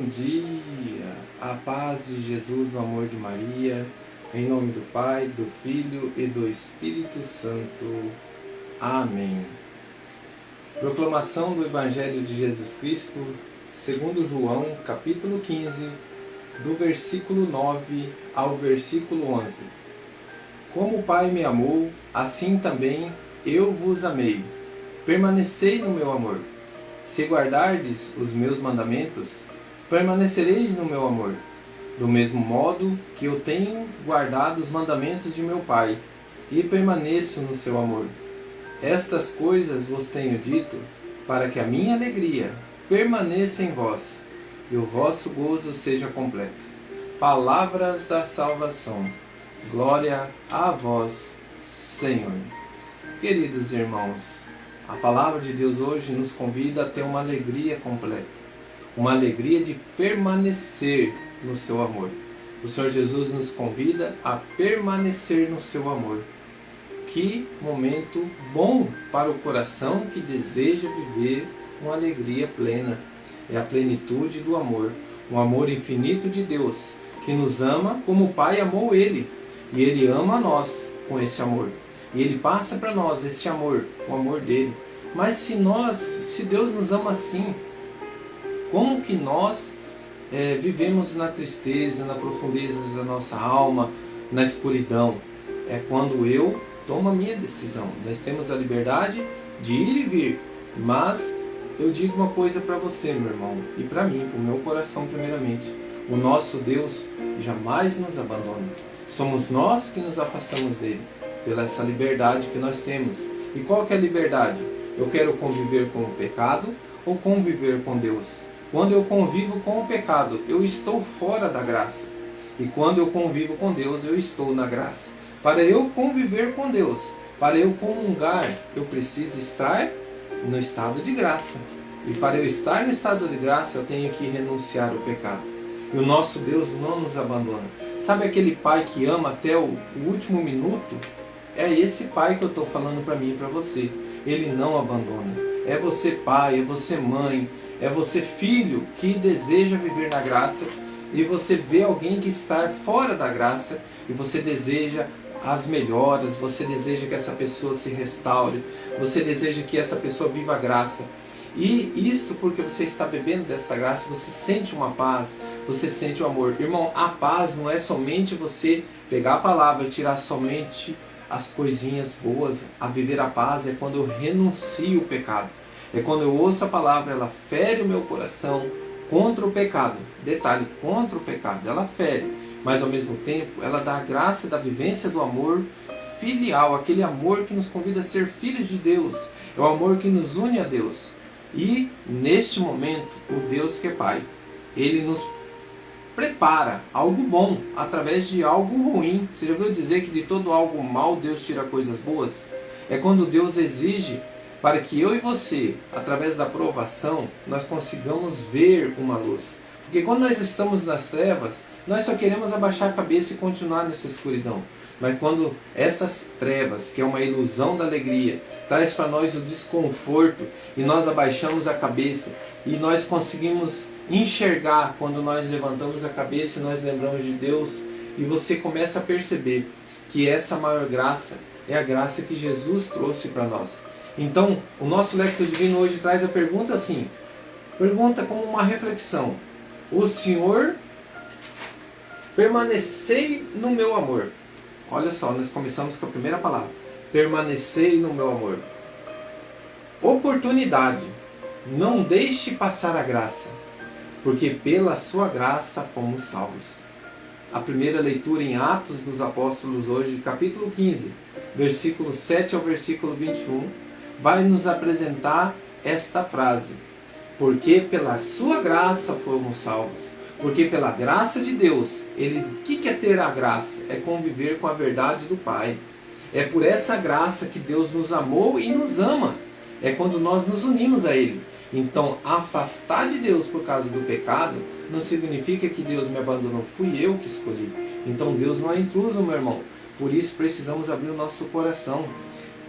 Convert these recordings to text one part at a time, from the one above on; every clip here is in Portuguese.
Bom dia, a paz de Jesus, o amor de Maria, em nome do Pai, do Filho e do Espírito Santo. Amém. Proclamação do Evangelho de Jesus Cristo, segundo João, capítulo 15, do versículo 9 ao versículo 11. Como o Pai me amou, assim também eu vos amei. Permanecei no meu amor. Se guardardes os meus mandamentos, permanecereis no meu amor, do mesmo modo que eu tenho guardado os mandamentos de meu Pai, e permaneço no seu amor. Estas coisas vos tenho dito, para que a minha alegria permaneça em vós, e o vosso gozo seja completo. Palavras da salvação. Glória a vós, Senhor. Queridos irmãos, a palavra de Deus hoje nos convida a ter uma alegria completa. Uma alegria de permanecer no seu amor. O Senhor Jesus nos convida a permanecer no seu amor. Que momento bom para o coração que deseja viver uma alegria plena. É a plenitude do amor. Um amor infinito de Deus, que nos ama como o Pai amou Ele. E Ele ama a nós com esse amor. E Ele passa para nós esse amor, o amor dEle. Mas se Deus nos ama assim, como que nós vivemos na tristeza, na profundeza da nossa alma, na escuridão? É quando eu tomo a minha decisão. Nós temos a liberdade de ir e vir, mas eu digo uma coisa para você, meu irmão, e para mim, para o meu coração primeiramente. O nosso Deus jamais nos abandona. Somos nós que nos afastamos dele, pela essa liberdade que nós temos. E qual que é a liberdade? Eu quero conviver com o pecado ou conviver com Deus? Quando eu convivo com o pecado, eu estou fora da graça. E quando eu convivo com Deus, eu estou na graça. Para eu conviver com Deus, para eu comungar, eu preciso estar no estado de graça. E para eu estar no estado de graça, eu tenho que renunciar ao pecado. E o nosso Deus não nos abandona. Sabe aquele pai que ama até o último minuto? É esse pai que eu estou falando para mim e para você. Ele não abandona. É você pai, é você mãe, é você filho que deseja viver na graça e você vê alguém que está fora da graça e você deseja as melhoras, você deseja que essa pessoa se restaure, você deseja que essa pessoa viva a graça. E isso porque você está bebendo dessa graça, você sente uma paz, você sente o amor. Irmão, a paz não é somente você pegar a palavra e tirar somente as coisinhas boas. A viver a paz é quando eu renuncio o pecado. É quando eu ouço a palavra, ela fere o meu coração contra o pecado. Detalhe, contra o pecado. Ela fere, mas ao mesmo tempo ela dá a graça da vivência do amor filial. Aquele amor que nos convida a ser filhos de Deus. É o amor que nos une a Deus. E neste momento, o Deus que é Pai, Ele nos prepara algo bom através de algo ruim. Você já ouviu dizer que de todo algo mal Deus tira coisas boas? É quando Deus exige para que eu e você, através da provação, nós consigamos ver uma luz. Porque quando nós estamos nas trevas, nós só queremos abaixar a cabeça e continuar nessa escuridão. Mas quando essas trevas, que é uma ilusão da alegria, traz para nós o desconforto e nós abaixamos a cabeça e nós conseguimos enxergar quando nós levantamos a cabeça e nós lembramos de Deus, e você começa a perceber que essa maior graça é a graça que Jesus trouxe para nós. Então, o nosso Lectio Divino hoje traz a pergunta assim, pergunta como uma reflexão: o Senhor permanecei no meu amor. Olha só, nós começamos com a primeira palavra, permanecei no meu amor. Oportunidade, não deixe passar a graça, porque pela sua graça fomos salvos. A primeira leitura em Atos dos Apóstolos hoje, capítulo 15, versículo 7 ao versículo 21, vai nos apresentar esta frase: porque pela sua graça fomos salvos. Porque pela graça de Deus, o que é ter a graça? É conviver com a verdade do Pai. É por essa graça que Deus nos amou e nos ama. É quando nós nos unimos a Ele. Então, afastar de Deus por causa do pecado não significa que Deus me abandonou. Fui eu que escolhi. Então, Deus não é intruso, meu irmão. Por isso, precisamos abrir o nosso coração.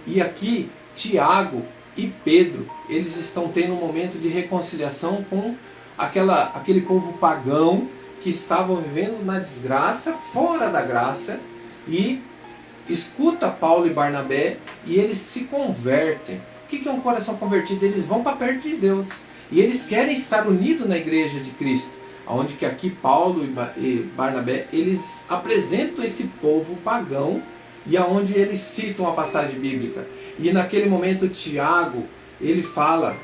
E aqui, Tiago e Pedro, eles estão tendo um momento de reconciliação com aquele povo pagão que estavam vivendo na desgraça, fora da graça, e escuta Paulo e Barnabé e eles se convertem. O que é um coração convertido? Eles vão para perto de Deus e eles querem estar unidos na igreja de Cristo, onde que aqui Paulo e Barnabé eles apresentam esse povo pagão e aonde eles citam a passagem bíblica. E naquele momento Tiago, ele fala,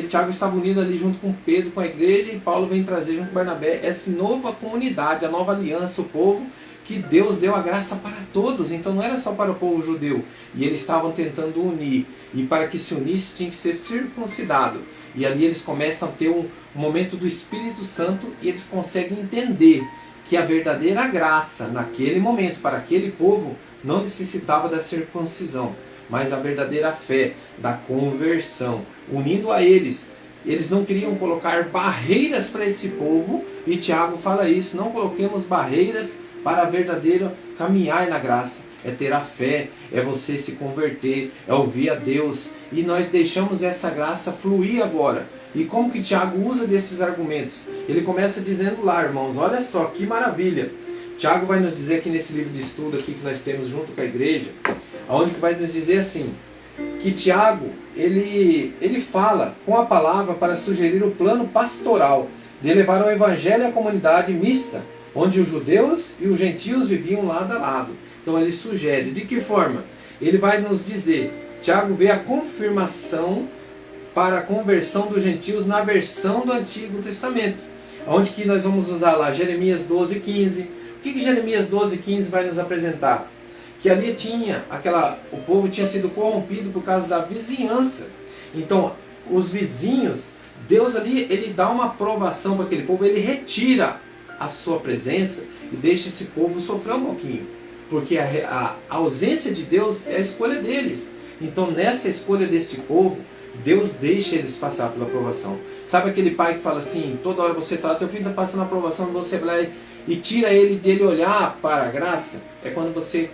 Tiago estava unido ali junto com Pedro, com a igreja, e Paulo vem trazer junto com Barnabé essa nova comunidade, a nova aliança, o povo que Deus deu a graça para todos. Então não era só para o povo judeu, e eles estavam tentando unir, e para que se unisse tinha que ser circuncidado. E ali eles começam a ter um momento do Espírito Santo, e eles conseguem entender que a verdadeira graça naquele momento para aquele povo não necessitava da circuncisão, mas a verdadeira fé, da conversão, unindo a eles. Eles não queriam colocar barreiras para esse povo, e Tiago fala isso: não coloquemos barreiras para a verdadeira caminhar na graça. É ter a fé, é você se converter, é ouvir a Deus, e nós deixamos essa graça fluir agora. E como que Tiago usa desses argumentos? Ele começa dizendo lá, irmãos, olha só que maravilha. Tiago vai nos dizer aqui nesse livro de estudo aqui que nós temos junto com a igreja, onde que vai nos dizer assim, que Tiago, ele fala com a palavra para sugerir o plano pastoral de levar o evangelho à comunidade mista, onde os judeus e os gentios viviam lado a lado. Então ele sugere, de que forma? Ele vai nos dizer, Tiago vê a confirmação para a conversão dos gentios na versão do Antigo Testamento, onde que nós vamos usar lá Jeremias 12:15. O que Jeremias 12:15 vai nos apresentar? Que ali tinha o povo tinha sido corrompido por causa da vizinhança. Então, os vizinhos, Deus ali, ele dá uma aprovação para aquele povo, ele retira a sua presença e deixa esse povo sofrer um pouquinho. Porque a ausência de Deus é a escolha deles. Então, nessa escolha desse povo, Deus deixa eles passar pela aprovação. Sabe aquele pai que fala assim, toda hora você está, teu filho está passando a aprovação, você vai e tira ele dele olhar para a graça? É quando você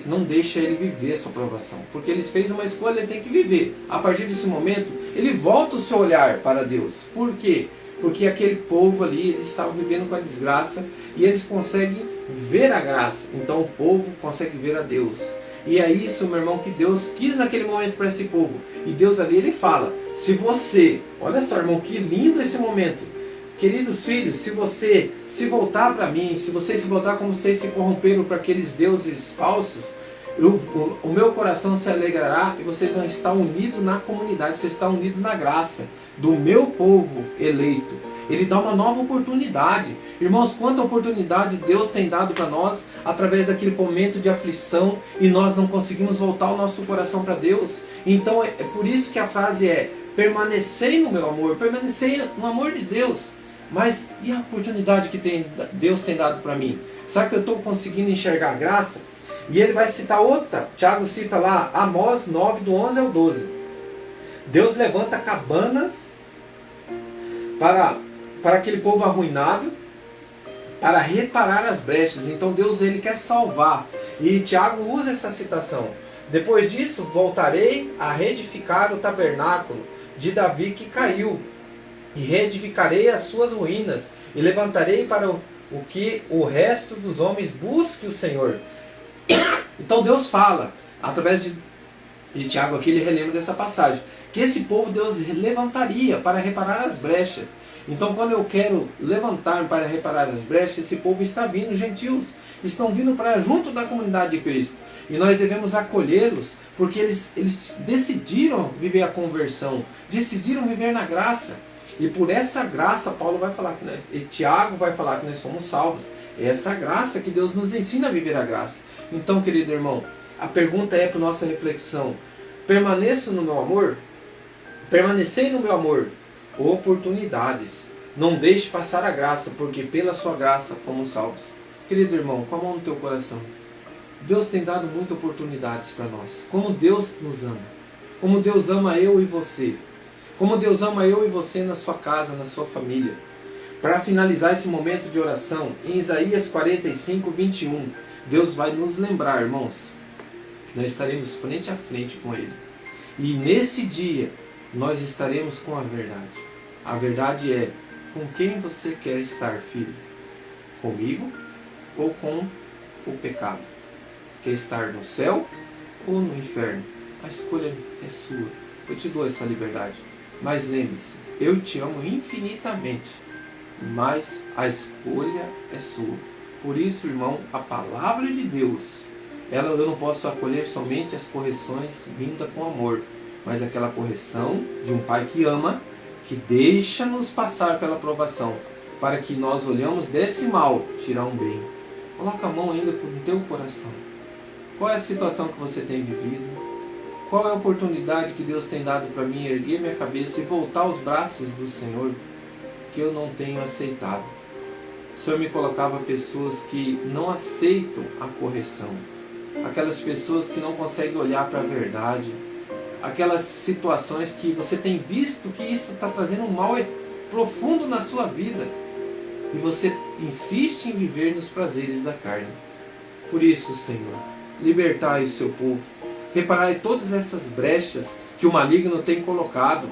não deixa ele viver a sua aprovação, porque ele fez uma escolha, ele tem que viver. A partir desse momento, ele volta o seu olhar para Deus. Por quê? Porque aquele povo ali, eles estavam vivendo com a desgraça, e eles conseguem ver a graça. Então o povo consegue ver a Deus. E é isso, meu irmão, que Deus quis naquele momento para esse povo. E Deus ali, ele fala, se você, olha só, irmão, que lindo esse momento. Queridos filhos, se você se voltar para mim, se vocês se voltar como vocês se corromperam para aqueles deuses falsos, o meu coração se alegrará e vocês vão estar unidos na comunidade, vocês estão unidos na graça do meu povo eleito. Ele dá uma nova oportunidade. Irmãos, quanta oportunidade Deus tem dado para nós através daquele momento de aflição e nós não conseguimos voltar o nosso coração para Deus. Então é por isso que a frase é: permanecei no meu amor, permanecei no amor de Deus. Mas e a oportunidade que Deus tem dado para mim? Será que eu estou conseguindo enxergar a graça? E ele vai citar outra. Tiago cita lá Amós 9, do 11 ao 12. Deus levanta cabanas para aquele povo arruinado, para reparar as brechas. Então Deus, ele quer salvar. E Tiago usa essa citação. Depois disso, voltarei a reedificar o tabernáculo de Davi que caiu, e reedificarei as suas ruínas, e levantarei para o que o resto dos homens busque o Senhor. Então Deus fala, através de Tiago aqui, ele relembra dessa passagem, que esse povo Deus levantaria para reparar as brechas. Então quando eu quero levantar para reparar as brechas, esse povo está vindo, os gentios estão vindo para junto da comunidade de Cristo. E nós devemos acolhê-los, porque eles decidiram viver a conversão, decidiram viver na graça. E por essa graça, Paulo vai falar que Tiago vai falar que nós somos salvos. É essa graça que Deus nos ensina a viver a graça. Então, querido irmão, a pergunta é para nossa reflexão: permaneço no meu amor? Permanecei no meu amor. Oportunidades. Não deixe passar a graça, porque pela sua graça fomos salvos. Querido irmão, com a mão no teu coração, Deus tem dado muitas oportunidades para nós. Como Deus nos ama. Como Deus ama eu e você. Como Deus ama eu e você na sua casa, na sua família. Para finalizar esse momento de oração, em Isaías 45, 21, Deus vai nos lembrar, irmãos, que nós estaremos frente a frente com Ele. E nesse dia, nós estaremos com a verdade. A verdade é Com quem você quer estar, filho? Comigo ou com o pecado? Quer estar no céu ou no inferno? A escolha é sua. Eu te dou essa liberdade. Mas lembre-se, eu te amo infinitamente, mas a escolha é sua. Por isso, irmão, a palavra de Deus, eu não posso acolher somente as correções vindas com amor, mas aquela correção de um pai que ama, que deixa-nos passar pela provação, para que nós olhamos desse mal, tirar um bem. Coloca a mão ainda no teu coração. Qual é a situação que você tem vivido? Qual é a oportunidade que Deus tem dado para mim erguer minha cabeça e voltar aos braços do Senhor que eu não tenho aceitado? O Senhor me colocava pessoas que não aceitam a correção, aquelas pessoas que não conseguem olhar para a verdade, aquelas situações que você tem visto que isso está trazendo um mal profundo na sua vida e você insiste em viver nos prazeres da carne. Por isso, Senhor, libertai o seu povo. Reparai todas essas brechas que o maligno tem colocado,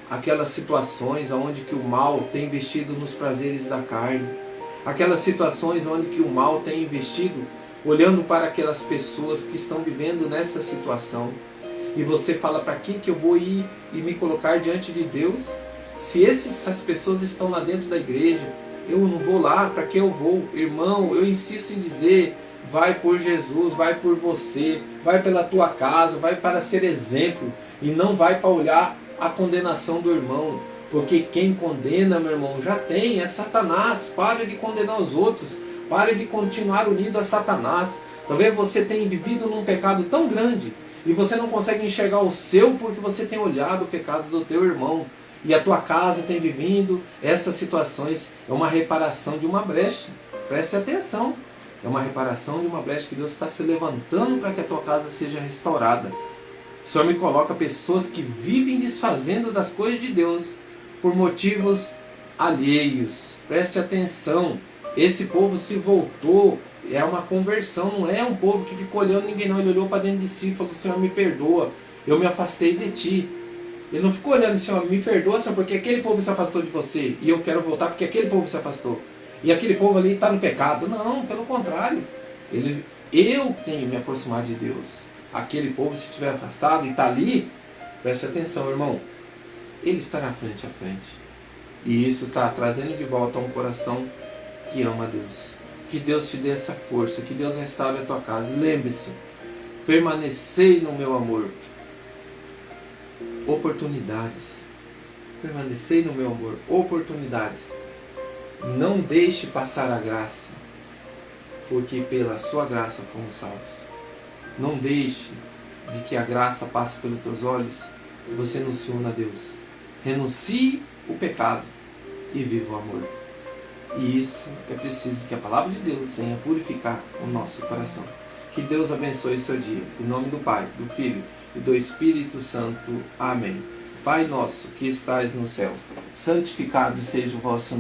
aquelas situações onde que o mal tem investido nos prazeres da carne, aquelas situações onde que o mal tem investido olhando para aquelas pessoas que estão vivendo nessa situação. E você fala, para quem que eu vou ir e me colocar diante de Deus? Se essas pessoas estão lá dentro da igreja, eu não vou lá, para que eu vou? Irmão, eu insisto em dizer, vai por Jesus, vai por você, vai pela tua casa, vai para ser exemplo e não vai para olhar a condenação do irmão, porque quem condena, meu irmão, já tem, é Satanás. Pare de condenar os outros, pare de continuar unido a Satanás. Talvez você tenha vivido num pecado tão grande e você não consegue enxergar o seu porque você tem olhado o pecado do teu irmão. E a tua casa tem vivido essas situações. É uma reparação de uma brecha. Preste atenção. É uma reparação de uma brecha que Deus está se levantando para que a tua casa seja restaurada. O Senhor me coloca pessoas que vivem desfazendo das coisas de Deus por motivos alheios. Preste atenção. Esse povo se voltou. É uma conversão. Não é um povo que ficou olhando ninguém não. Ele olhou para dentro de si e falou, Senhor, me perdoa. Eu me afastei de ti. Ele não ficou olhando, Senhor, me perdoa, Senhor, porque aquele povo se afastou de você. E eu quero voltar porque aquele povo se afastou. E aquele povo ali está no pecado. Não, pelo contrário. Eu tenho que me aproximar de Deus. Aquele povo, se estiver afastado e está ali, preste atenção, irmão. Ele está na frente a frente. E isso está trazendo de volta um coração que ama a Deus. Que Deus te dê essa força. Que Deus restaure a tua casa. Lembre-se, permanecei no meu amor. Oportunidades. Permanecei no meu amor. Oportunidades. Não deixe passar a graça, porque pela sua graça fomos salvos. Não deixe de que a graça passe pelos teus olhos e você não se una a Deus. Renuncie o pecado e viva o amor. E isso é preciso que a palavra de Deus venha purificar o nosso coração. Que Deus abençoe o seu dia. Em nome do Pai, do Filho e do Espírito Santo. Amém. Pai nosso que estais no céu, santificado seja o vosso nome.